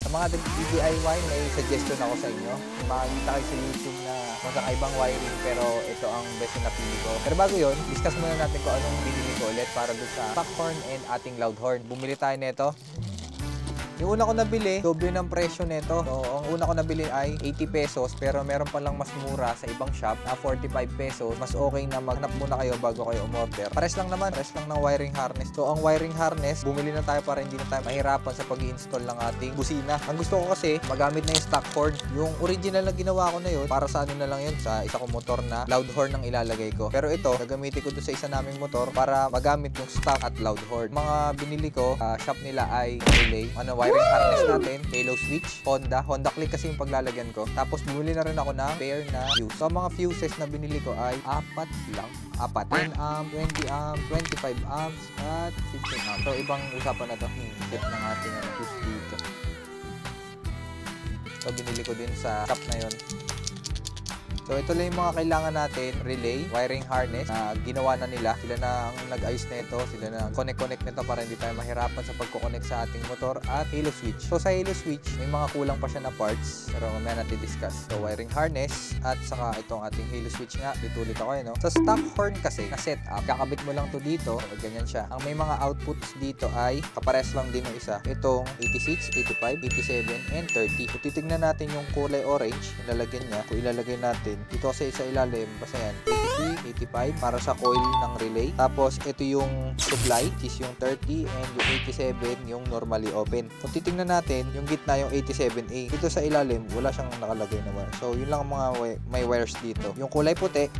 Sa mga DIY, may suggestion ako sa inyo. Makikita kayo sa YouTube na magkakaibang wiring pero ito ang best na napili ko. Pero bago yun, discuss muna natin kung anong binili ko ulit para doon sa stock horn and ating loud horn. Bumili tayo nito. Yung una ko nabili, doble ng presyo nito. So, ang una ko nabili ay 80 pesos pero meron palang mas mura sa ibang shop na 45 pesos. Mas okay na maghanap muna kayo bago kayo umorder. Pares lang naman, pares lang ng wiring harness. So, ang wiring harness, bumili na tayo para hindi na tayo mahirapan sa pag-i-install ng ating busina. Ang gusto ko kasi, magamit na yung stock horn. Yung original na ginawa ko na yun, para sa ano na lang yun, sa isa kong motor na loud horn ang ilalagay ko. Pero ito, gagamitin ko doon sa isa naming motor para magamit yung stock at loud horn. Mga binili ko, shop nila ay relay, wiring harness natin, halo switch, Honda click kasi yung paglalagyan ko. Tapos bumili na rin ako ng pair na fuse. So mga fuses na binili ko ay 4 lang. 10 amp, 20 amp, 25 amps, at 15 amp. So ibang usapan na to. Set ng ating fuse dito. So binili ko din sa shop na yon. So ito lang yung mga kailangan natin, relay, wiring harness na ginawa na nila. Sila na ang nag-ayos nito, sila na connect nito para hindi tayo mahirapan sa pagko-connect sa ating motor, at halo switch. So sa halo switch, may mga kulang pa siya na parts pero mamaya natin discuss. So wiring harness at saka itong ating halo switch nga, ditulit ako no. Sa stock horn kasi na setup, kakabit mo lang to dito, ganyan siya. Ang may mga outputs dito ay kapares lang din yung isa. Itong 86, 85, 87 and 30. So titignan natin yung kulay orange, ilalagyan niya. Kung ilalagay natin dito kasi sa ilalim, basta yan 83, 85 para sa coil ng relay. Tapos ito yung supply, which is yung 30, and yung 87 yung normally open. Kung titingnan natin, yung gitna yung 87A. Dito sa ilalim, wala siyang nakalagay na wire. So yun lang ang mga may wires dito. Yung kulay puti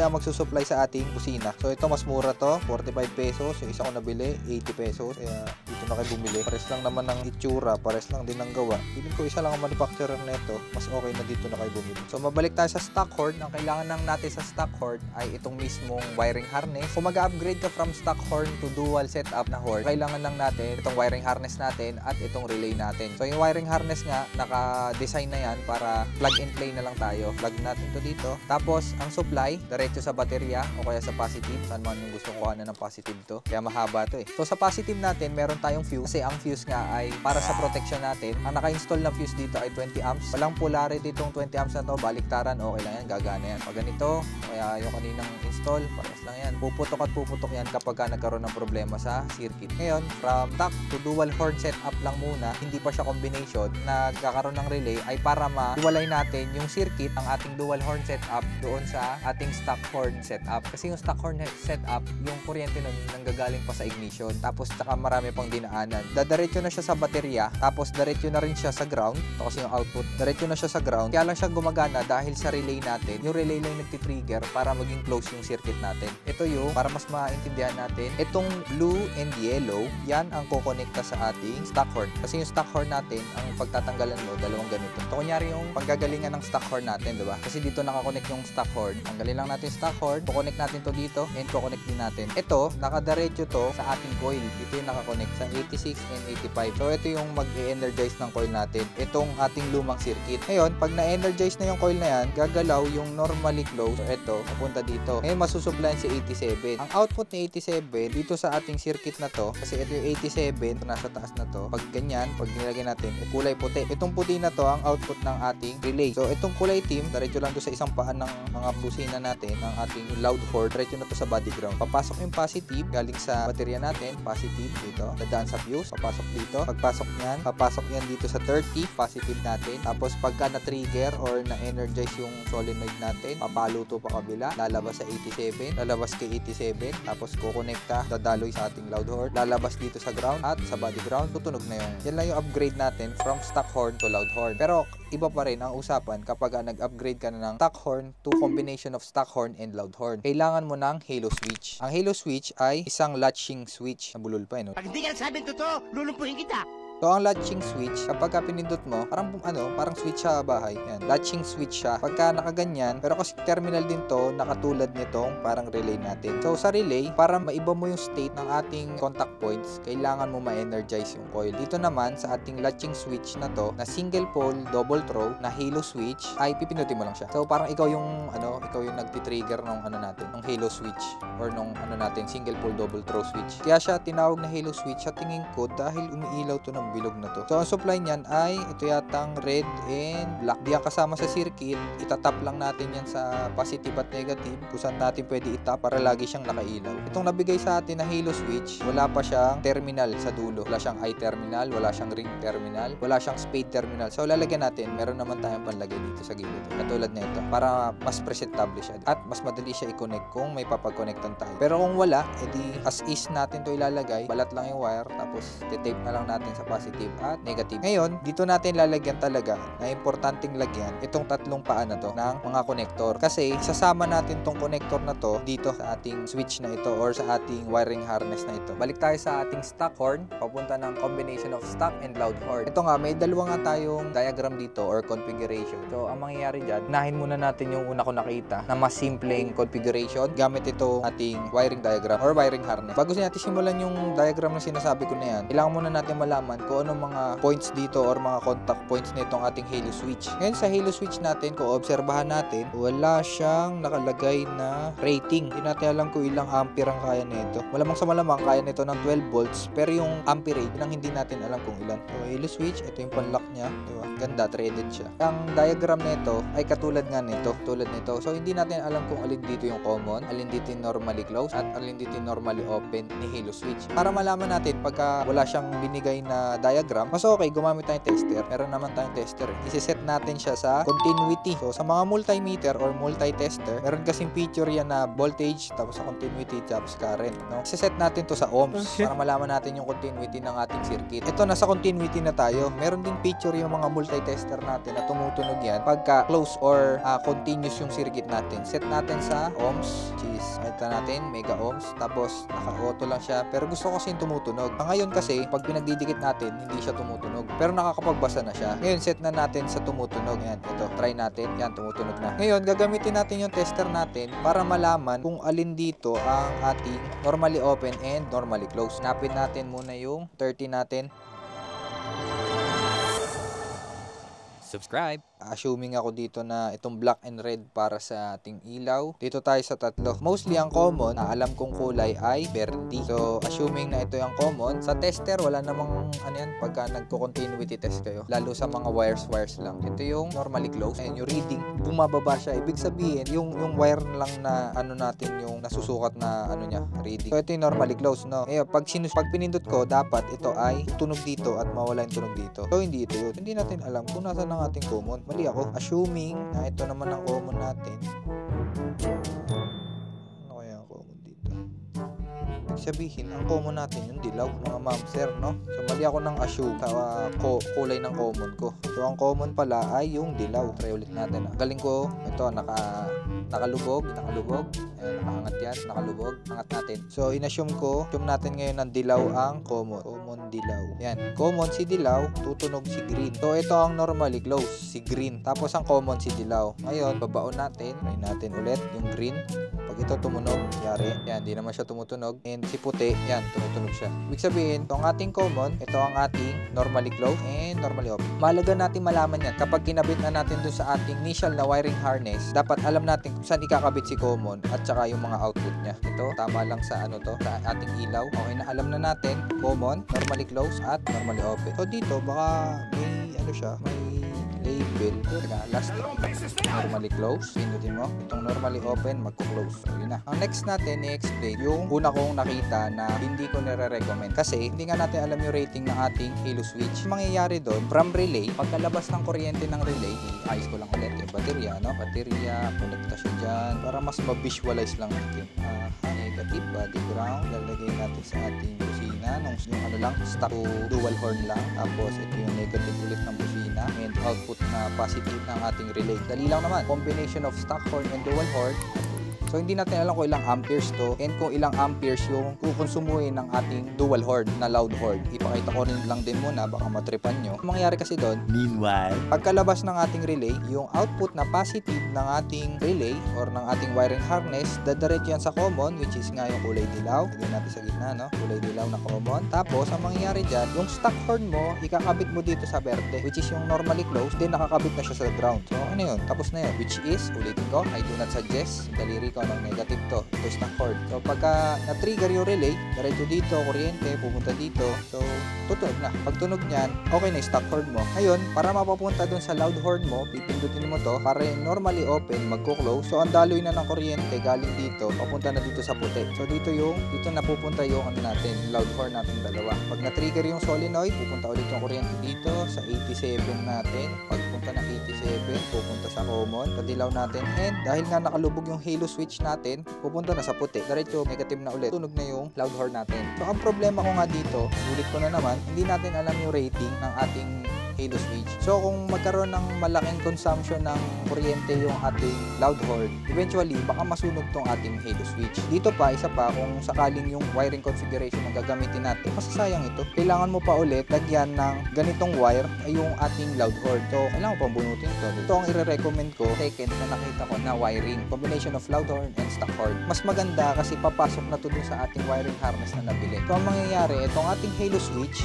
ang magsusupply sa ating kusina. So ito mas mura to, 45 pesos. Yung isa ko nabili, 80 pesos. Kaya dito na kayo bumili. Pares lang naman ng itsura, pares lang din ng gawa. Feeling ko isa lang ang manufacturer nito. Mas okay na dito na kayo bumili. So mabalik tayo sa stock horn. Ang kailangan lang natin sa stock horn ay itong mismong wiring harness. Kung mag-upgrade ka from stock horn to dual setup na horn, kailangan lang natin itong wiring harness natin at itong relay natin. So yung wiring harness nga, naka-design na yan para plug and play na lang tayo. Plug natin to dito. Tapos ang supply, diretso sa baterya o kaya sa positive. Saan man yung gusto ko ng positive to. Kaya mahaba to eh. So sa positive natin, meron tayong fuse. Kasi ang fuse nga ay para sa protection natin. Ang naka-install na fuse dito ay 20 amps. Walang polarity itong 20 amps na to. Baliktaran, okay lang yan, gagana yan. Pag ganito, kaya yung kaninang install, parehas lang yan. Puputok at puputok yan kapag nagkaroon ng problema sa circuit. Ngayon, from stock to dual horn setup lang muna, hindi pa siya combination, nagkakaroon ng relay ay para maiwalay natin yung circuit ng ating dual horn setup doon sa ating stock horn setup. Kasi yung stock horn setup, yung kuryente nun nanggagaling pa sa ignition. Tapos saka marami pang dinaanan. Dadiretso na siya sa baterya, tapos diretso na rin siya sa ground. Ito kasi yung output. Diretso na siya sa ground. Kaya lang siya gumagana dahil sa relay natin. Yung relay lang nagtitrigger para maging close yung circuit natin. Ito yung, para mas maintindihan natin, itong blue and yellow, yan ang kukonekta sa ating stock horn. Kasi yung stock horn natin, ang pagtatanggalan mo, dalawang ganito. Ito kunyari yung paggagalingan ng stock horn natin, diba? Kasi dito nakakonect yung stock horn. Tanggalin lang natin yung stock horn, kukonect natin to dito, and kukonect din natin. Ito, nakadiretso to sa ating coil. Dito yung nakakonect sa 86 and 85. So, ito yung mag-e-energize ng coil natin. Itong ating lumang circuit. Ngayon, pag na-energize na yung coil na yan, gagalaw yung normally closed. So, ito, papunta dito. Ngayon, masusupplyan si 87. Ang output ni 87, dito sa ating circuit na to, kasi ito yung 87, nasa taas na to. Pag ganyan, pag nilagay natin, kulay puti. Itong puti na to, ang output ng ating relay. So, itong kulay team, diretso lang to sa isang paan ng mga busina natin, ng ating loud horn, diretso na to sa body ground. Papasok yung positive, galing sa baterya natin, positive dito, dadaan sa fuse, papasok dito. Pagpasok niyan, papasok yan dito sa 30, positive natin. Tapos, pagka na-trigger or na-energize yung solenoid natin, papalo to pa kabila, lalabas sa 87, lalabas kay 87, tapos kukonekta, dadaloy sa ating loud horn, lalabas dito sa ground at sa body ground, tutunog na yun. Yan lang yung upgrade natin from stock horn to loud horn. Pero iba pa rin ang usapan kapag nag-upgrade ka na ng stock horn to combination of stock horn and loud horn. Kailangan mo ng halo switch. Ang halo switch ay isang latching switch. Nabulol pa eh, no? Pag hindi ka nagsabing totoo, lulumpuhin kita. So, ang latching switch, kapag pinindot mo, parang switch sa bahay. Yan, latching switch siya. Pagka nakaganyan, pero kasi terminal din to, nakatulad nitong parang relay natin. So, sa relay, para maiba mo yung state ng ating contact points, kailangan mo ma-energize yung coil. Dito naman, sa ating latching switch na to, na single pole, double throw, na halo switch, ay pipindutin mo lang siya. So, parang ikaw yung nagtitrigger ng ng halo switch, or nung natin, single pole, double throw switch. Kaya siya tinawag na halo switch sa tingin ko dahil umiilaw to ng itong bilog na to. So ang supply niyan ay ito yatang red and black. Di yan kasama sa circuit. Itatap lang natin yan sa positive at negative kung saan natin pwede itap para lagi siyang nakailaw. Itong nabigay sa atin na halo switch, wala pa siyang terminal sa dulo. Wala siyang eye terminal, wala siyang ring terminal, wala siyang spade terminal. So lalagyan natin, meron naman tayong panlagay dito sa gilid. Katulad na ito para mas presentable siya at mas madali siya i-connect kung may papag-connectan tayo. Pero kung wala, edi as is natin to ilalagay, balat lang yung wire tapos tape na lang natin sa positive at negative. Ngayon, dito natin lalagyan talaga na importanteng lagyan itong tatlong paa na to ng mga connector. Kasi sasama natin tong connector na to dito sa ating switch na ito or sa ating wiring harness na ito. Balik tayo sa ating stock horn, papunta ng combination of stock and loud horn. Ito nga, may dalawa nga tayong diagram dito or configuration. So, ang mangyayari dyan, unahin muna natin yung una ko nakita na mas simpleng configuration gamit ito ating wiring diagram or wiring harness. Bago natin simulan yung diagram na sinasabi ko na yan, kailangan muna natin malaman kung anong mga points dito or mga contact points nitong ating halo switch. Ngayon sa halo switch natin, kung obserbahan natin, wala siyang nakalagay na rating. Hindi natin alam kung ilang ampere ang kaya nito. Malamang sa malamang kaya nito ng 12 volts, pero yung amperage lang hindi natin alam kung ilan. So halo switch, ito yung panlock niya. Diba? Ganda, threaded siya. Ang diagram nito ay katulad nga nito, tulad nito. So hindi natin alam kung alin dito yung common, alin dito yung normally closed, at alin dito yung normally open ni halo switch. Para malaman natin pagka wala siyang binigay na diagram, mas okay gumamit tayong tester. Meron naman tayong tester. Isiset natin siya sa continuity. So sa mga multimeter or multi-tester, meron kasing feature yan na voltage, tapos sa continuity, tapos current. No? Isiset natin to sa ohms para malaman natin yung continuity ng ating circuit. Ito, nasa continuity na tayo. Meron din feature yung mga multi-tester natin na tumutunog yan pagka close or continuous yung circuit natin. Set natin sa ohms, ito natin, mega ohms, tapos naka-auto lang siya, pero gusto ko kasi tumutunog. Ngayon kasi, pag pinagdidikit natin, hindi siya tumutunog, pero nakakapagbasa na siya. Ngayon, set na natin sa tumutunog. Yan, ito, try natin. Yan, tumutunog na. Ngayon, gagamitin natin yung tester natin para malaman kung alin dito ang ating normally open and normally closed. Napin natin muna yung 30 natin. Subscribe. Assuming ako dito na itong black and red para sa ating ilaw. Dito tayo sa tatlo. Mostly ang common, na alam kong kulay ay verde. So, assuming na ito yung common, sa tester wala namang ano yan pagka nagko-continuity test kayo. Lalo sa mga wires lang. Ito yung normally closed. And yung reading, bumababa siya. Ibig sabihin, yung wire lang na ano natin yung nasusukat na ano niya, reading. So, ito yung normally closed, no? Ngayon, pag pinindot ko, dapat ito ay tunog dito at mawala yung tunog dito. So, hindi ito yun. Hindi natin alam kung nasa ang ating common. Mali ako. Assuming na ito naman ang common natin. Ano kaya ang common dito? Ibig sabihin, ang common natin yung dilaw, mga ma'am sir, no? So, mali ako ng assume sa kulay ng common ko. So, ang common pala ay yung dilaw. Try ulit natin. Galing ko, ito, nakalubog. Ayan, nakaangat yan, nakalubog. Angat natin. So, in-assume natin ngayon ng dilaw ang common. Common dilaw. Yan. Common si dilaw, tutunog si green. So, ito ang normally closed, si green. Tapos, ang common si dilaw. Ngayon, babaon natin. Try natin ulit yung green. Pag ito tumunog, yari. Yan, di naman siya tumutunog. And si puti, yan, tumutunog siya. Ibig sabihin, ito ang ating common, ito ang ating normally closed, and normally open. Mahalaga natin malaman yan. Kapag kinabit na natin dun sa ating initial na wiring harness, dapat alam natin kung saan ikakabit si common at saka yung mga output niya. Ito, tama lang sa sa ating ilaw. Okay na, alam na natin, common, normally closed, at normally open. So dito, baka may may label. Teka, last normally closed. Pinutin mo. Itong normally open, magko-close. So yun na. Ang next natin, i-explain yung una kong nakita na hindi ko nire-recommend. Kasi hindi nga natin alam yung rating ng ating halo switch. Ang mangyayari doon, from relay, pagkalabas ng kuryente ng relay, ayos ko lang ulit yung baterya, no? Baterya, konekta siya dyan para mas ma-visualize lang natin. Negative, body ground. Lalagay natin sa ating busina. Yung ano lang, stock dual horn lang. Tapos ito yung negative ulit ng busina. And output na positive ng ating relay. Dali lang naman. Combination of stock horn and dual horn. So, hindi natin alam kung ilang amperes to and kung ilang amperes yung kukonsumuhin ng ating dual horn na loud horn. Ipakita ko rin lang din muna, baka matripan nyo. Ang mangyayari kasi doon, Meanwhile, pagkalabas ng ating relay, yung output na positive ng ating relay or ng ating wiring harness, dadiretso yan sa common, which is nga yung kulay dilaw. Lagyan natin sa gitna, no? Kulay dilaw na common. Tapos, ang mangyayari dyan, yung stock horn mo, ikakabit mo dito sa verde, which is yung normally closed, then nakakabit na siya sa ground. So, ano yun? Tapos na yun. Which is, ulitin ko, I do not suggest, daliri ko, to, negative to. Ito stock horn. So pagka na-trigger yung relay, diretso dito, kuryente, pupunta dito. So tutunog na. Pag tunog niyan, okay na yung stock horn mo. Ngayon, para mapapunta dun sa loud horn mo, pipindutin mo to para yung normally open, magko-close. So ang daloy na ng kuryente galing dito, papunta na dito sa puti. So dito napupunta yung natin, loud horn natin dalawa. Pag na-trigger yung solenoid, pupunta ulit yung kuryente dito sa 87 natin. Pagpunta ng 87, pupunta sa common, kadilaw natin, and dahil nga nakalubog yung halo switch natin, pupunta na sa puti. Diretso negative na ulit. Tunog na yung loud horn natin. So ang problema ko nga dito, ulit ko na naman, hindi natin alam yung rating ng ating halo switch. So kung magkaroon ng malaking consumption ng kuryente yung ating loud horn, eventually baka masunog tong ating halo switch. Dito pa, isa pa, kung sakaling yung wiring configuration na gagamitin natin, masasayang ito. Kailangan mo pa ulit lagyan ng ganitong wire ay yung ating loud horn. So kailangan mo pang bunutin ito. Ito ang i-recommend ko, second na nakita ko na wiring. Combination of loud horn and stock horn. Mas maganda kasi papasok na to dun sa ating wiring harness na nabili. So ang mangyayari, itong ating halo switch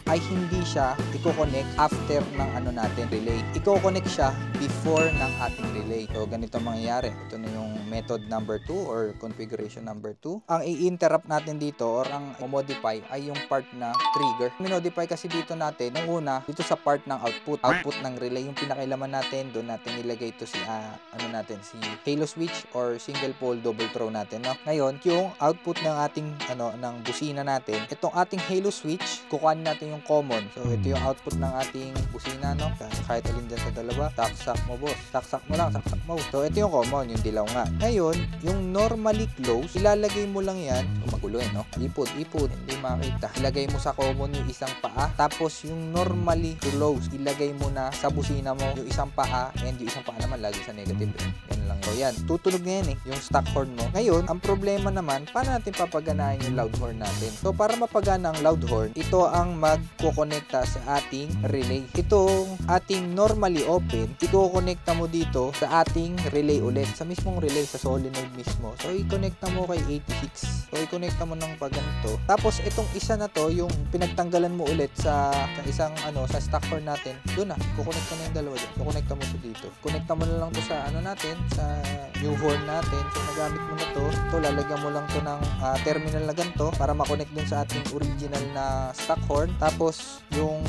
ay hindi siya i-connect after ng natin relay. I-connect siya before ng ating relay. So ganito mangyayari. Ito na yung method number 2 or configuration number 2. Ang i-interrupt natin dito or ang modify ay yung part na trigger. Minodify kasi dito natin, nung una, dito sa part ng output ng relay, yung pinakailaman natin, doon natin nilagay ito si si halo switch or single pole double throw natin, no? Ngayon, yung output ng ating ng busina natin, itong ating halo switch, kukuhanin natin yung common. So ito yung output ng ating busina, no? Kahit alin dyan sa dalawa, saksak mo, boss. Saksak mo lang, saksak mo. So ito yung common, yung dilaw nga. Ngayon, yung normally close, ilalagay mo lang yan. Magulo no? Ipod, hindi makita. Ilagay mo sa common yung isang paa. Tapos yung normally close, ilagay mo na sa busina mo yung isang paa, and yung isang paa naman lagi sa negative. Yan lang. So yan, tutunog na yan yung stock horn mo. Ngayon, ang problema naman, paano natin papaganahin yung loud horn natin? So para mapagana ang loud horn, ito ang magkukonekta sa ating relay. Itong ating normally open, ikukonekta mo dito sa ating relay ulit. Sa mismong relay, sa solenoid mismo. So i-connecta mo kay 86. So i-connecta mo ng paganto. Tapos itong isa na to, yung pinagtanggalan mo ulit sa isang sa stock horn natin, doon na, kukonekta mo yung dalawa dyan. Kukonekta mo to dito. Konekta mo na lang to sa natin, sa new horn natin. So nagamit mo na to. Ito, lalagyan mo lang to ng terminal na ganito para makonect dun sa ating original na stock horn. Tapos yung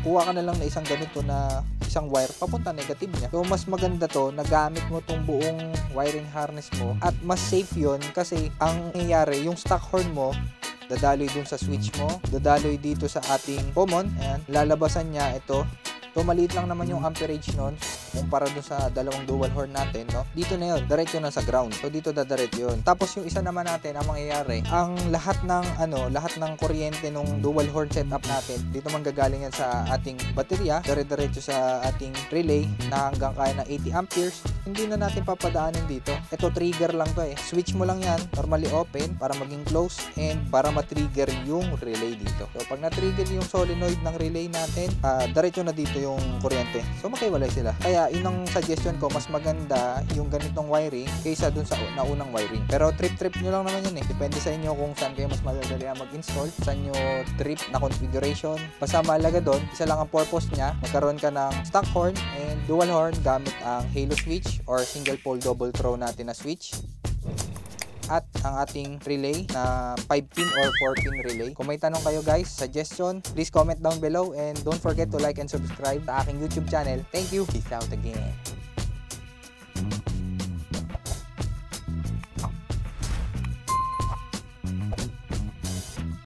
kuha ka na lang na isang ganito na isang wire papunta negative niya. So mas maganda to, nagamit mo tong buong wiring harness mo at mas safe yon kasi ang nangyayari, yung stock horn mo dadaloy dun sa switch mo, dadaloy dito sa ating common, and lalabasan niya ito. So maliit lang naman yung amperage nun kumpara dun sa dalawang dual horn natin, no? Dito na yun, diretso na sa ground. So dito dadiretso yun. Tapos yung isa naman natin, ang mangyayari, ang lahat ng kuryente nung dual horn setup natin, dito manggagaling yan sa ating baterya, diretso sa ating relay na hanggang kaya na 80 amperes. Hindi na natin papadaanin dito. Ito trigger lang to Switch mo lang yan, normally open para maging close and para ma-trigger yung relay dito. So pag na-trigger yung solenoid ng relay natin, diretso na dito yung kuryente. So magkaiwalay sila. Kaya inang suggestion ko, mas maganda yung ganitong wiring kaysa dun sa naunang wiring. Pero trip nyo lang naman yun Depende sa inyo kung saan kayo mas madali mag-install, saan nyo trip na configuration. Basta mahalaga doon, isa lang ang purpose niya, magkaroon ka ng stock horn and dual horn gamit ang halo switch or single pole double throw natin na switch. At ang ating relay na 5-pin or 4-pin relay. Kung may tanong kayo guys, suggestion, please comment down below and don't forget to like and subscribe sa aking YouTube channel. Thank you. Peace out again.